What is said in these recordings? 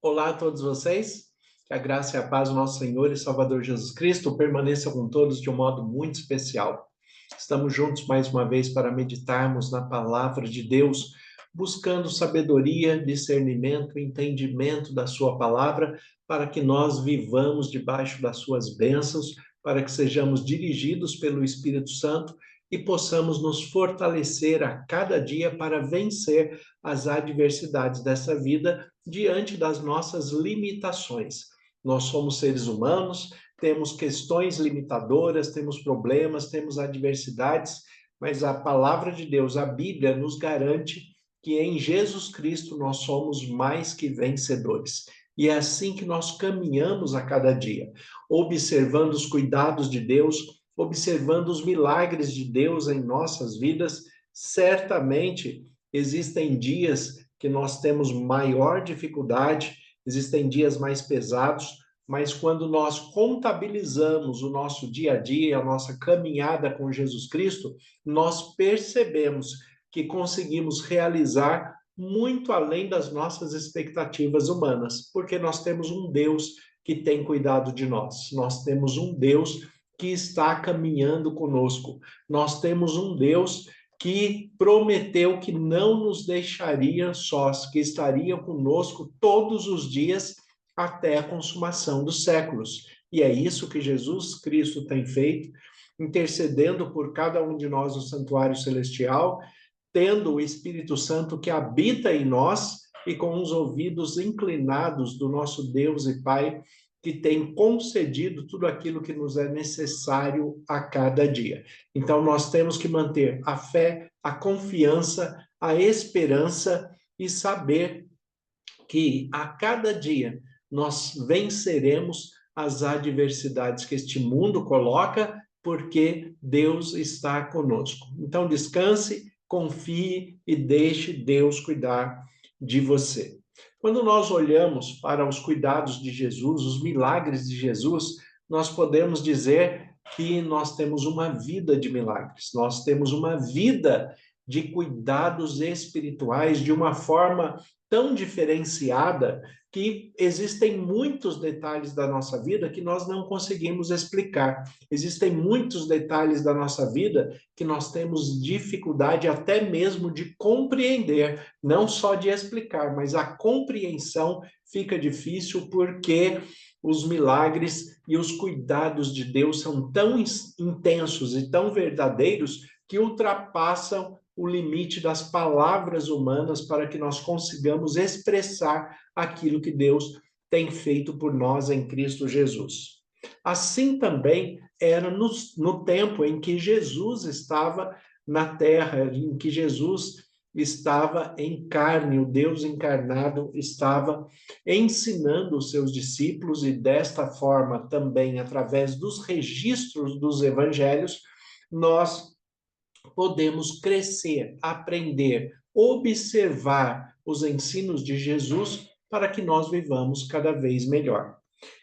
Olá a todos vocês, que a graça e a paz do nosso Senhor e Salvador Jesus Cristo permaneça com todos de um modo muito especial. Estamos juntos mais uma vez para meditarmos na palavra de Deus, buscando sabedoria, discernimento, entendimento da sua palavra, para que nós vivamos debaixo das suas bênçãos, para que sejamos dirigidos pelo Espírito Santo e possamos nos fortalecer a cada dia para vencer as adversidades dessa vida diante das nossas limitações. Nós somos seres humanos, temos questões limitadoras, temos problemas, temos adversidades, mas a palavra de Deus, a Bíblia, nos garante que em Jesus Cristo nós somos mais que vencedores. E é assim que nós caminhamos a cada dia, observando os cuidados de Deus, observando os milagres de Deus em nossas vidas. Certamente existem dias que nós temos maior dificuldade, existem dias mais pesados, mas quando nós contabilizamos o nosso dia a dia, a nossa caminhada com Jesus Cristo, nós percebemos que conseguimos realizar muito além das nossas expectativas humanas, porque nós temos um Deus que tem cuidado de nós, nós temos um Deus que está caminhando conosco, nós temos um Deus que prometeu que não nos deixaria sós, que estaria conosco todos os dias até a consumação dos séculos. E é isso que Jesus Cristo tem feito, intercedendo por cada um de nós no santuário celestial, tendo o Espírito Santo que habita em nós e com os ouvidos inclinados do nosso Deus e Pai, que tem concedido tudo aquilo que nos é necessário a cada dia. Então, nós temos que manter a fé, a confiança, a esperança e saber que a cada dia nós venceremos as adversidades que este mundo coloca, porque Deus está conosco. Então, descanse, confie e deixe Deus cuidar de você. Quando nós olhamos para os cuidados de Jesus, os milagres de Jesus, nós podemos dizer que nós temos uma vida de milagres, nós temos uma vida de cuidados espirituais de uma forma tão diferenciada que existem muitos detalhes da nossa vida que nós não conseguimos explicar. Existem muitos detalhes da nossa vida que nós temos dificuldade até mesmo de compreender, não só de explicar, mas a compreensão fica difícil porque os milagres e os cuidados de Deus são tão intensos e tão verdadeiros que ultrapassam o limite das palavras humanas para que nós consigamos expressar aquilo que Deus tem feito por nós em Cristo Jesus. Assim também era no tempo em que Jesus estava na terra, em que Jesus estava em carne, o Deus encarnado estava ensinando os seus discípulos e desta forma também através dos registros dos evangelhos, nós podemos crescer, aprender, observar os ensinos de Jesus para que nós vivamos cada vez melhor.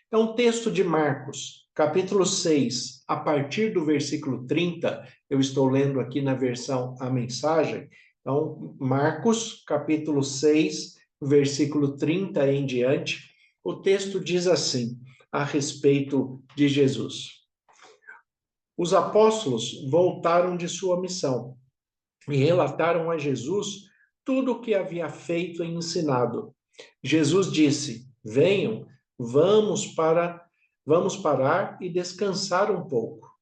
Então, o texto de Marcos, capítulo 6, a partir do versículo 30, eu estou lendo aqui na versão A Mensagem. Então, Marcos, capítulo 6, versículo 30 em diante, o texto diz assim, a respeito de Jesus. Os apóstolos voltaram de sua missão e relataram a Jesus tudo o que havia feito e ensinado. Jesus disse: Venham, vamos parar e descansar um pouco.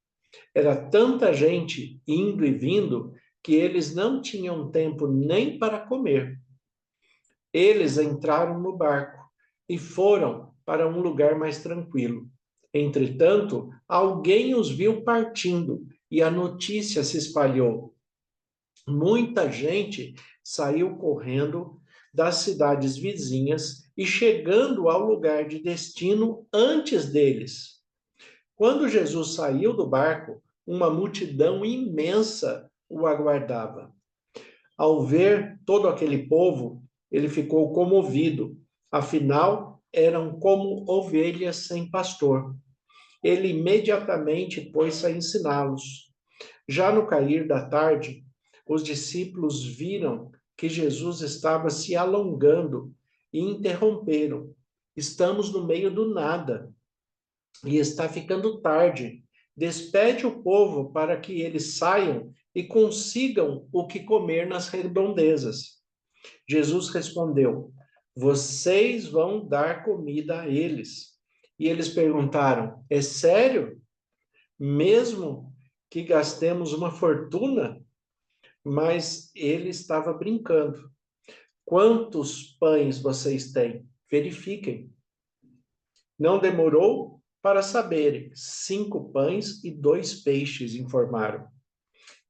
Era tanta gente indo e vindo que eles não tinham tempo nem para comer. Eles entraram no barco e foram para um lugar mais tranquilo. Entretanto, alguém os viu partindo e a notícia se espalhou. Muita gente saiu correndo das cidades vizinhas e chegando ao lugar de destino antes deles. Quando Jesus saiu do barco, uma multidão imensa o aguardava. Ao ver todo aquele povo, ele ficou comovido. Afinal, eram como ovelhas sem pastor. Ele imediatamente pôs-se a ensiná-los. Já no cair da tarde, os discípulos viram que Jesus estava se alongando e interromperam. Estamos no meio do nada e está ficando tarde. Despede o povo para que eles saiam e consigam o que comer nas redondezas. Jesus respondeu: Vocês vão dar comida a eles. E eles perguntaram: É sério? Mesmo que gastemos uma fortuna? Mas ele estava brincando. Quantos pães vocês têm? Verifiquem. Não demorou para saberem. 5 pães e 2 peixes, informaram.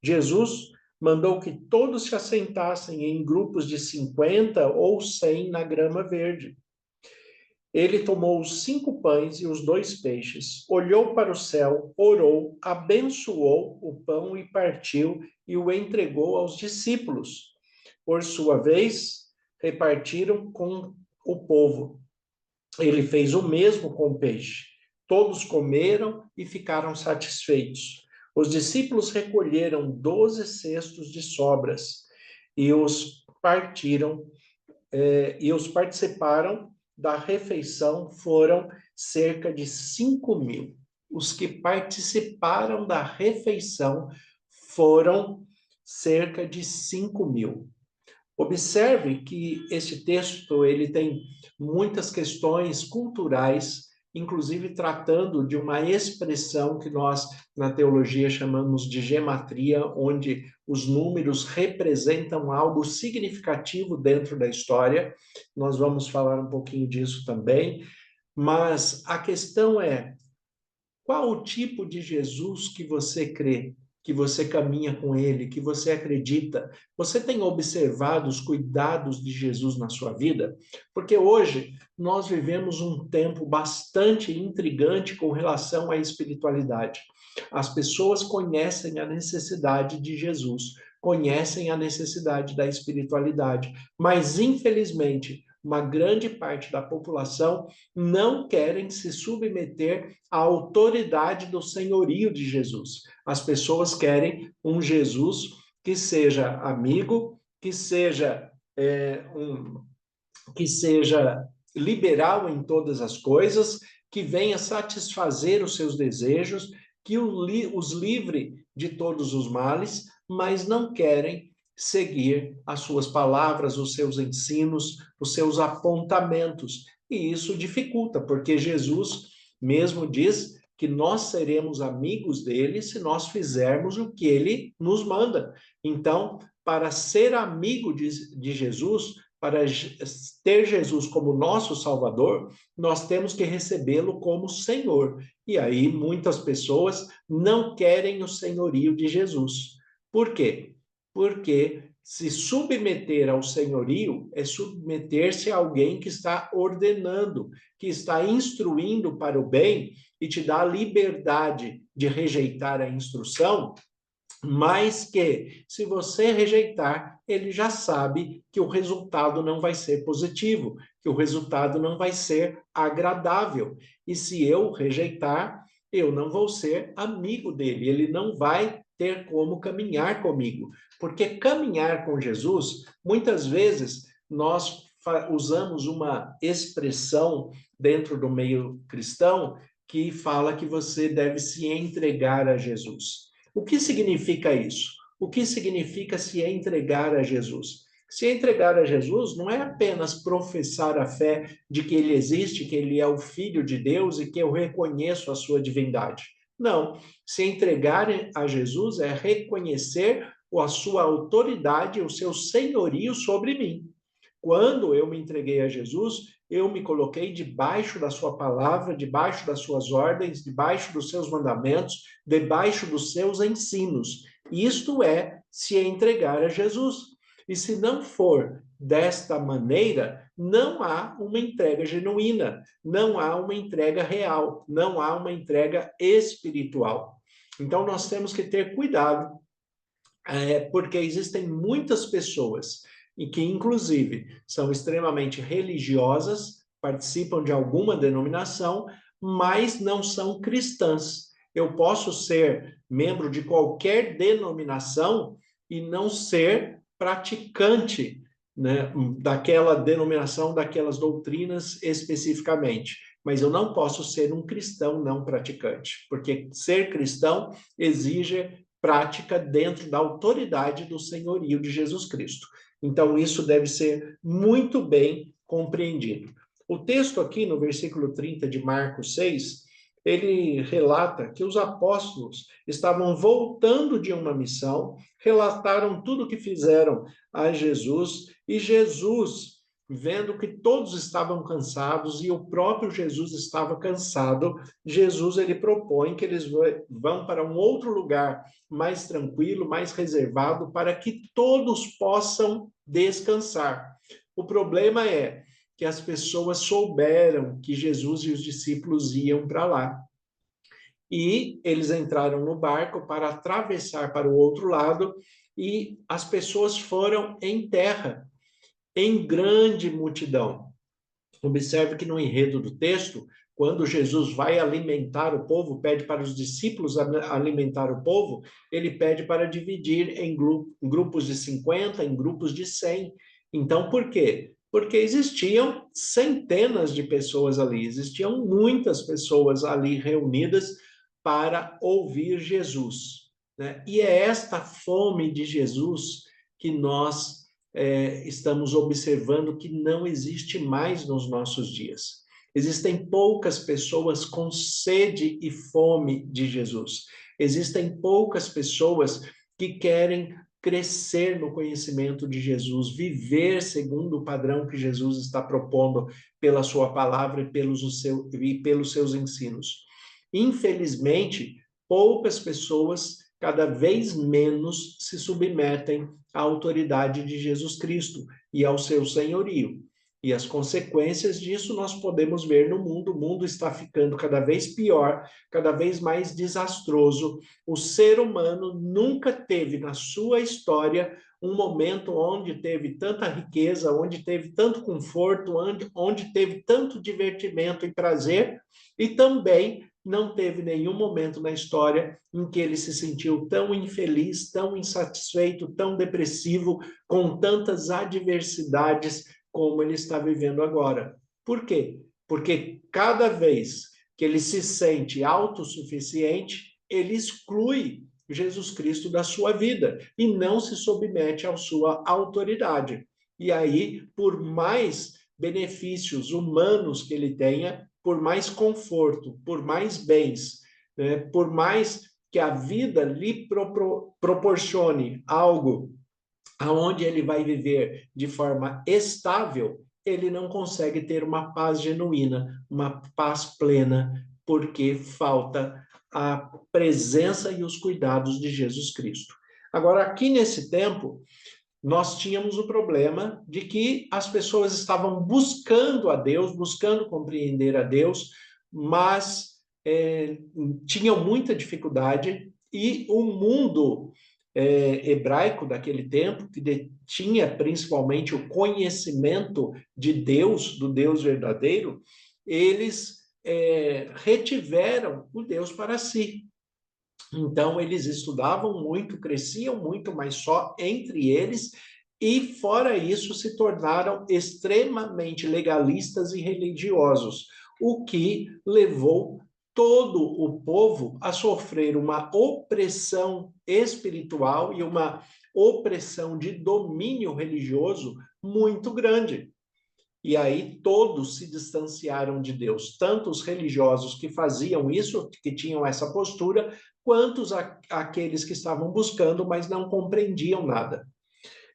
Jesus mandou que todos se assentassem em grupos de 50 ou 100 na grama verde. Ele tomou os 5 pães e os 2 peixes, olhou para o céu, orou, abençoou o pão e partiu e o entregou aos discípulos. Por sua vez, repartiram com o povo. Ele fez o mesmo com o peixe. Todos comeram e ficaram satisfeitos. Os discípulos recolheram 12 cestos de sobras e os partiram, e os participaram da refeição foram cerca de 5.000. Os que participaram da refeição foram cerca de 5.000. Observe que esse texto ele tem muitas questões culturais, inclusive tratando de uma expressão que nós na teologia chamamos de gematria, onde os números representam algo significativo dentro da história. Nós vamos falar um pouquinho disso também, mas a questão é: qual o tipo de Jesus que você crê, que você caminha com ele, que você acredita? Você tem observado os cuidados de Jesus na sua vida? Porque hoje nós vivemos um tempo bastante intrigante com relação à espiritualidade. As pessoas conhecem a necessidade de Jesus, conhecem a necessidade da espiritualidade, mas infelizmente uma grande parte da população não querem se submeter à autoridade do senhorio de Jesus. As pessoas querem um Jesus que seja amigo, que seja que seja liberal em todas as coisas, que venha satisfazer os seus desejos, que os livre de todos os males, mas não querem seguir as suas palavras, os seus ensinos, os seus apontamentos. E isso dificulta, porque Jesus mesmo diz que nós seremos amigos dele se nós fizermos o que ele nos manda. Então, para ser amigo de Jesus, para ter Jesus como nosso Salvador, nós temos que recebê-lo como Senhor. E aí muitas pessoas não querem o senhorio de Jesus. Por quê? Porque se submeter ao senhorio é submeter-se a alguém que está ordenando, que está instruindo para o bem e te dá a liberdade de rejeitar a instrução, mas que, se você rejeitar, ele já sabe que o resultado não vai ser positivo, que o resultado não vai ser agradável. E se eu rejeitar, eu não vou ser amigo dele, ele não vai ter como caminhar comigo. Porque caminhar com Jesus, muitas vezes, nós usamos uma expressão dentro do meio cristão que fala que você deve se entregar a Jesus. O que significa isso? O que significa se entregar a Jesus? Se entregar a Jesus não é apenas professar a fé de que ele existe, que ele é o Filho de Deus e que eu reconheço a sua divindade. Não. Se entregar a Jesus é reconhecer a sua autoridade, o seu senhorio sobre mim. Quando eu me entreguei a Jesus, eu me coloquei debaixo da sua palavra, debaixo das suas ordens, debaixo dos seus mandamentos, debaixo dos seus ensinos. Isto é se entregar a Jesus. E se não for desta maneira, não há uma entrega genuína, não há uma entrega real, não há uma entrega espiritual. Então nós temos que ter cuidado, porque existem muitas pessoas e que, inclusive, são extremamente religiosas, participam de alguma denominação, mas não são cristãs. Eu posso ser membro de qualquer denominação e não ser praticante né, daquela denominação, daquelas doutrinas especificamente. Mas eu não posso ser um cristão não praticante, porque ser cristão exige prática dentro da autoridade do senhorio de Jesus Cristo. Então, isso deve ser muito bem compreendido. O texto aqui, no versículo 30 de Marcos 6, ele relata que os apóstolos estavam voltando de uma missão, relataram tudo o que fizeram a Jesus, e Jesus, vendo que todos estavam cansados e o próprio Jesus estava cansado, Jesus ele propõe que eles vão para um outro lugar mais tranquilo, mais reservado, para que todos possam descansar. O problema é que as pessoas souberam que Jesus e os discípulos iam para lá. E eles entraram no barco para atravessar para o outro lado, e as pessoas foram em terra, em grande multidão. Observe que no enredo do texto, quando Jesus vai alimentar o povo, pede para os discípulos alimentar o povo, ele pede para dividir em grupos de 50, em grupos de 100. Então, por quê? Porque existiam centenas de pessoas ali, existiam muitas pessoas ali reunidas para ouvir Jesus, né? E é esta fome de Jesus que nós estamos observando que não existe mais nos nossos dias. Existem poucas pessoas com sede e fome de Jesus. Existem poucas pessoas que querem crescer no conhecimento de Jesus, viver segundo o padrão que Jesus está propondo pela sua palavra e pelos seus ensinos. Infelizmente, poucas pessoas, cada vez menos, se submetem à autoridade de Jesus Cristo e ao seu senhorio. E as consequências disso nós podemos ver no mundo. O mundo está ficando cada vez pior, cada vez mais desastroso. O ser humano nunca teve na sua história um momento onde teve tanta riqueza, onde teve tanto conforto, onde teve tanto divertimento e prazer, e também não teve nenhum momento na história em que ele se sentiu tão infeliz, tão insatisfeito, tão depressivo, com tantas adversidades como ele está vivendo agora. Por quê? Porque cada vez que ele se sente autossuficiente, ele exclui Jesus Cristo da sua vida e não se submete à sua autoridade. E aí, por mais benefícios humanos que ele tenha, por mais conforto, por mais bens, né, por mais que a vida lhe proporcione algo aonde ele vai viver de forma estável, ele não consegue ter uma paz genuína, uma paz plena, porque falta a presença e os cuidados de Jesus Cristo. Agora, aqui nesse tempo, nós tínhamos o problema de que as pessoas estavam buscando a Deus, buscando compreender a Deus, mas tinham muita dificuldade, e o mundo hebraico daquele tempo, que tinha principalmente o conhecimento de Deus, do Deus verdadeiro, eles retiveram o Deus para si. Então, eles estudavam muito, cresciam muito, mas só entre eles, e, fora isso, se tornaram extremamente legalistas e religiosos, o que levou todo o povo a sofrer uma opressão espiritual e uma opressão de domínio religioso muito grande. E aí todos se distanciaram de Deus, tanto os religiosos que faziam isso, que tinham essa postura, quanto aqueles que estavam buscando, mas não compreendiam nada.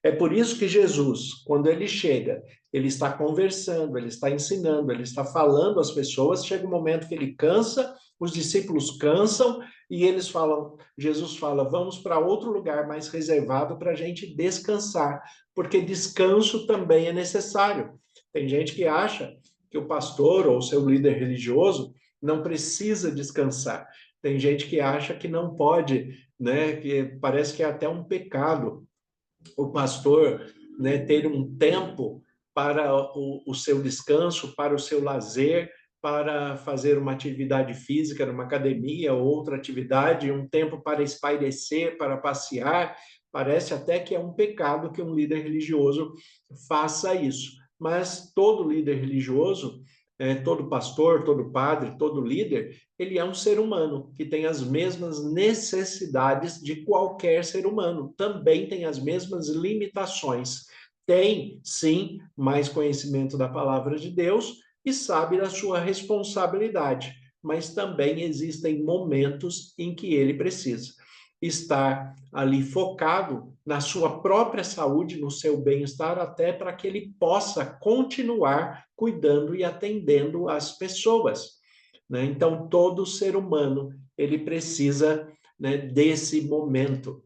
É por isso que Jesus, quando ele chega, ele está conversando, ele está ensinando, ele está falando às pessoas, chega um momento que ele cansa, os discípulos cansam, e eles falam, Jesus fala, vamos para outro lugar mais reservado para a gente descansar, porque descanso também é necessário. Tem gente que acha que o pastor ou o seu líder religioso não precisa descansar. Tem gente que acha que não pode, né? Que parece que é até um pecado o pastor, né, ter um tempo para o seu descanso, para o seu lazer, para fazer uma atividade física numa academia ou outra atividade, um tempo para espairecer, para passear, Parece até que é um pecado que um líder religioso faça isso. Mas todo líder religioso, todo pastor, todo padre, todo líder, ele é um ser humano que tem as mesmas necessidades de qualquer ser humano. Também tem as mesmas limitações. Tem, sim, mais conhecimento da palavra de Deus e sabe da sua responsabilidade, mas também existem momentos em que ele precisa estar ali focado na sua própria saúde, no seu bem-estar, até para que ele possa continuar cuidando e atendendo as pessoas, né? Então, todo ser humano, ele precisa, né, desse momento.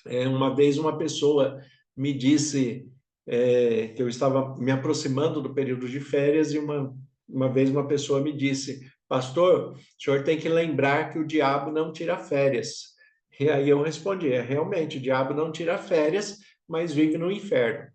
Uma vez uma pessoa me disse que eu estava me aproximando do período de férias e uma vez uma pessoa me disse, pastor, o senhor tem que lembrar que o diabo não tira férias. E aí eu respondi, realmente, o diabo não tira férias, mas vive no inferno.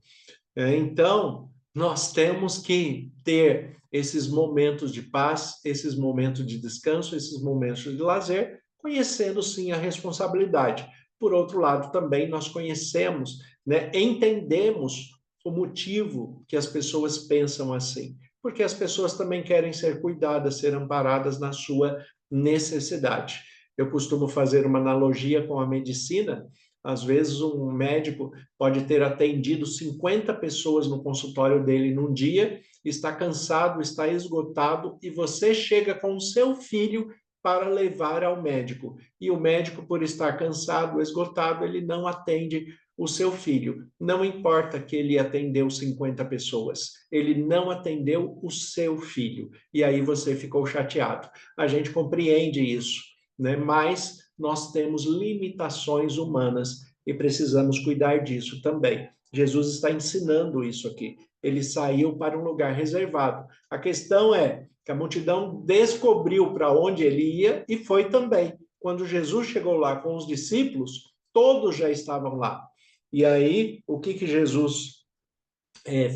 Então, nós temos que ter esses momentos de paz, esses momentos de descanso, esses momentos de lazer, conhecendo sim a responsabilidade. Por outro lado, também nós conhecemos, né, entendemos o motivo que as pessoas pensam assim, porque as pessoas também querem ser cuidadas, ser amparadas na sua necessidade. Eu costumo fazer uma analogia com a medicina. Às vezes, um médico pode ter atendido 50 pessoas no consultório dele num dia, está cansado, está esgotado, e você chega com o seu filho para levar ao médico. E o médico, por estar cansado, esgotado, ele não atende o seu filho. Não importa que ele atendeu 50 pessoas, ele não atendeu o seu filho. E aí você ficou chateado. A gente compreende isso, né? Mas nós temos limitações humanas e precisamos cuidar disso também. Jesus está ensinando isso aqui. Ele saiu para um lugar reservado. A questão é que a multidão descobriu para onde ele ia e foi também. Quando Jesus chegou lá com os discípulos, todos já estavam lá. E aí, o que Jesus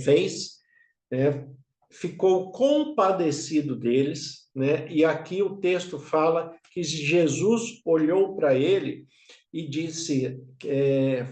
fez? Ficou compadecido deles, né? E aqui o texto fala que Jesus olhou para ele e disse,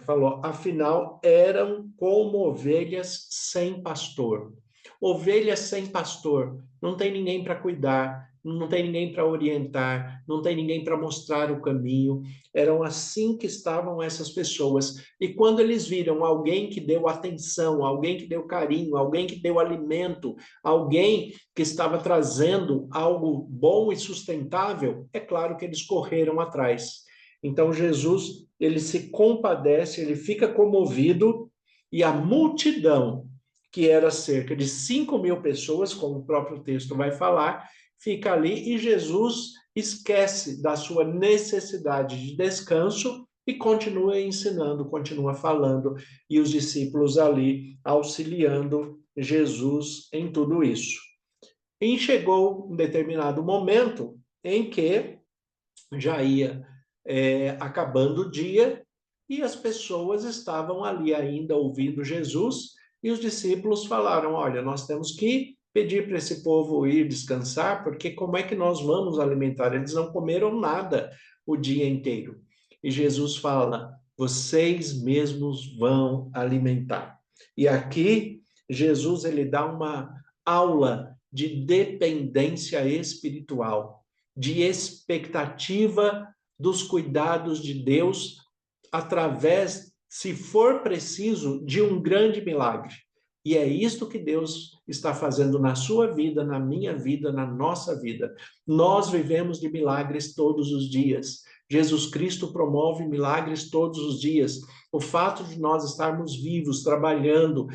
falou, afinal eram como ovelhas sem pastor. Ovelhas sem pastor, não tem ninguém para cuidar, não tem ninguém para orientar, não tem ninguém para mostrar o caminho. Eram assim que estavam essas pessoas. E quando eles viram alguém que deu atenção, alguém que deu carinho, alguém que deu alimento, alguém que estava trazendo algo bom e sustentável, é claro que eles correram atrás. Então Jesus, ele se compadece, ele fica comovido, e a multidão, que era cerca de 5.000 pessoas, como o próprio texto vai falar, fica ali, e Jesus esquece da sua necessidade de descanso e continua ensinando, continua falando, e os discípulos ali auxiliando Jesus em tudo isso. E chegou um determinado momento em que já ia acabando o dia e as pessoas estavam ali ainda ouvindo Jesus, e os discípulos falaram, olha, nós temos que pedir para esse povo ir descansar, porque como é que nós vamos alimentar? Eles não comeram nada o dia inteiro. E Jesus fala, vocês mesmos vão alimentar. E aqui, Jesus, ele dá uma aula de dependência espiritual, de expectativa dos cuidados de Deus através, se for preciso, de um grande milagre. E é isto que Deus está fazendo na sua vida, na minha vida, na nossa vida. Nós vivemos de milagres todos os dias. Jesus Cristo promove milagres todos os dias. O fato de nós estarmos vivos, trabalhando,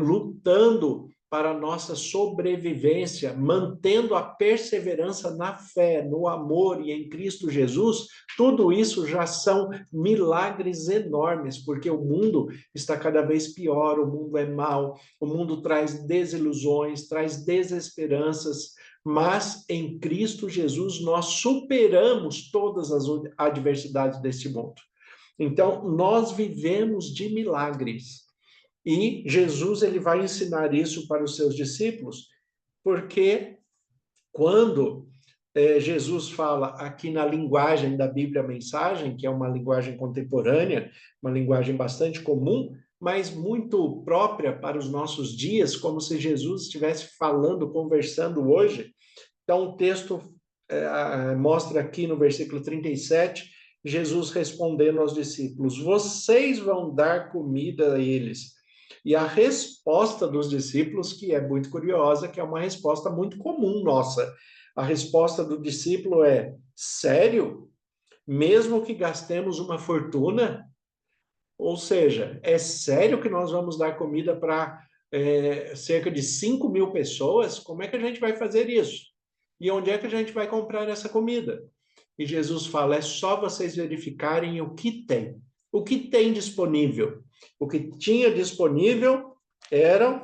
lutando para a nossa sobrevivência, mantendo a perseverança na fé, no amor e em Cristo Jesus, tudo isso já são milagres enormes, porque o mundo está cada vez pior, o mundo é mau, o mundo traz desilusões, traz desesperanças, mas em Cristo Jesus nós superamos todas as adversidades deste mundo. Então, nós vivemos de milagres. E Jesus, ele vai ensinar isso para os seus discípulos, porque quando Jesus fala aqui na linguagem da Bíblia Mensagem, que é uma linguagem contemporânea, uma linguagem bastante comum, mas muito própria para os nossos dias, como se Jesus estivesse falando, conversando hoje. Então, o texto mostra aqui no versículo 37, Jesus respondendo aos discípulos: vocês vão dar comida a eles. E a resposta dos discípulos, que é muito curiosa, que é uma resposta muito comum nossa. A resposta do discípulo é: sério? Mesmo que gastemos uma fortuna? Ou seja, é sério que nós vamos dar comida para cerca de 5.000 pessoas? Como é que a gente vai fazer isso? E onde é que a gente vai comprar essa comida? E Jesus fala: é só vocês verificarem o que tem. O que tem disponível? O que tinha disponível eram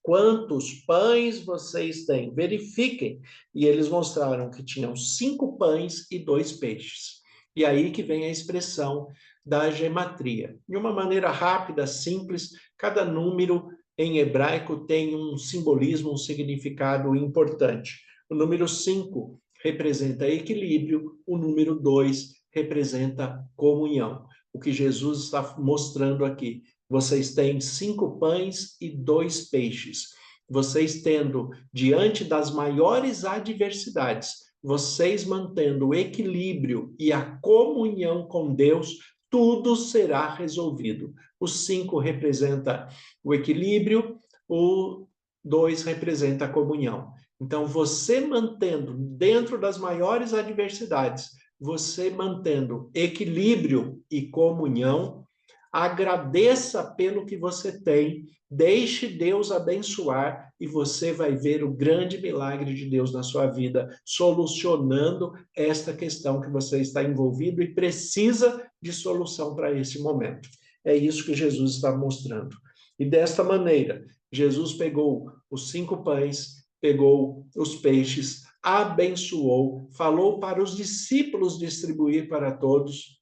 quantos pães vocês têm. Verifiquem. E eles mostraram que tinham 5 pães e 2 peixes. E aí que vem a expressão da gematria. De uma maneira rápida, simples, cada número em hebraico tem um simbolismo, um significado importante. O número 5 representa equilíbrio, o número 2 representa comunhão. O que Jesus está mostrando aqui: vocês têm 5 pães e 2 peixes. Vocês tendo, diante das maiores adversidades, vocês mantendo o equilíbrio e a comunhão com Deus, tudo será resolvido. O 5 representa o equilíbrio, o 2 representa a comunhão. Então, você mantendo dentro das maiores adversidades, você mantendo equilíbrio e comunhão, agradeça pelo que você tem, deixe Deus abençoar e você vai ver o grande milagre de Deus na sua vida, solucionando esta questão que você está envolvido e precisa de solução para esse momento. É isso que Jesus está mostrando. E desta maneira, Jesus pegou os 5 pães, pegou os peixes, abençoou, falou para os discípulos distribuir para todos.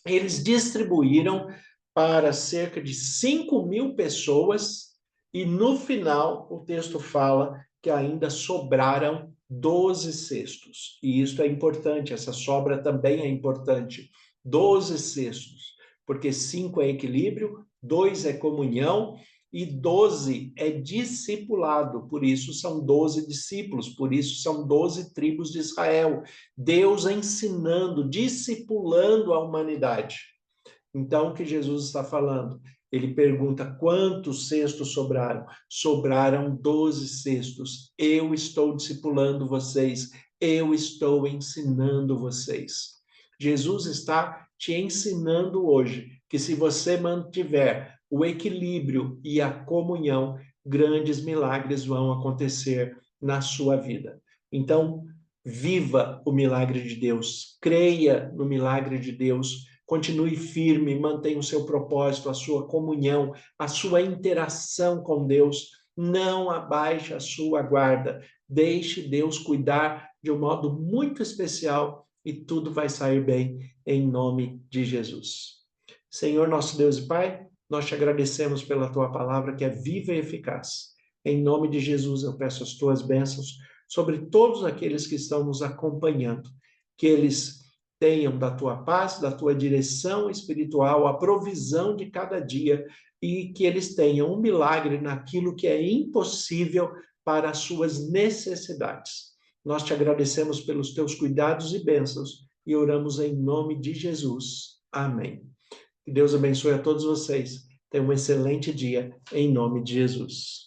Eles distribuíram para cerca de 5.000 pessoas e no final o texto fala que ainda sobraram 12 cestos. E isso é importante, essa sobra também é importante. 12 cestos, porque 5 é equilíbrio, 2 é comunhão e 12 é discipulado, por isso são 12 discípulos, por isso são 12 tribos de Israel. Deus ensinando, discipulando a humanidade. Então, o que Jesus está falando? Ele pergunta: quantos cestos sobraram? Sobraram 12 cestos. Eu estou discipulando vocês, eu estou ensinando vocês. Jesus está te ensinando hoje que se você mantiver o equilíbrio e a comunhão, grandes milagres vão acontecer na sua vida. Então, viva o milagre de Deus, creia no milagre de Deus, continue firme, mantenha o seu propósito, a sua comunhão, a sua interação com Deus, não abaixe a sua guarda, deixe Deus cuidar de um modo muito especial e tudo vai sair bem em nome de Jesus. Senhor, nosso Deus e Pai, nós te agradecemos pela tua palavra que é viva e eficaz. Em nome de Jesus eu peço as tuas bênçãos sobre todos aqueles que estão nos acompanhando, que eles tenham da tua paz, da tua direção espiritual, a provisão de cada dia e que eles tenham um milagre naquilo que é impossível para as suas necessidades. Nós te agradecemos pelos teus cuidados e bênçãos e oramos em nome de Jesus. Amém. Que Deus abençoe a todos vocês. Tenham um excelente dia em nome de Jesus.